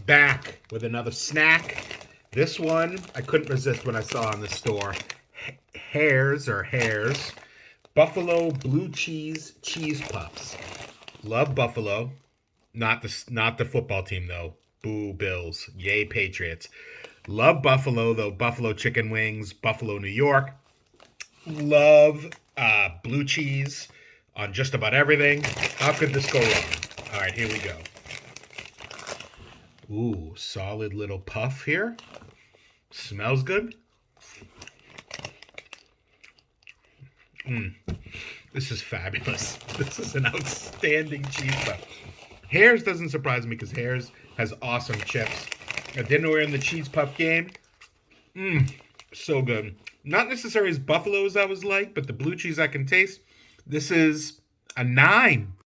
back with another snack. This one I couldn't resist when I saw in the store. Hares, Buffalo blue cheese puffs. Love Buffalo. Not the football team though. Boo Bills. Yay Patriots. Love Buffalo though. Buffalo chicken wings. Buffalo, New York. Love blue cheese on just about everything. How could this go wrong? All right, here we go. Ooh, solid little puff here. Smells good. This is fabulous. This is an outstanding cheese puff. Hares doesn't surprise me because Hares has awesome chips. I didn't know we were in the cheese puff game. So good. Not necessarily as buffalo as I was like, but the blue cheese I can taste. This is a 9.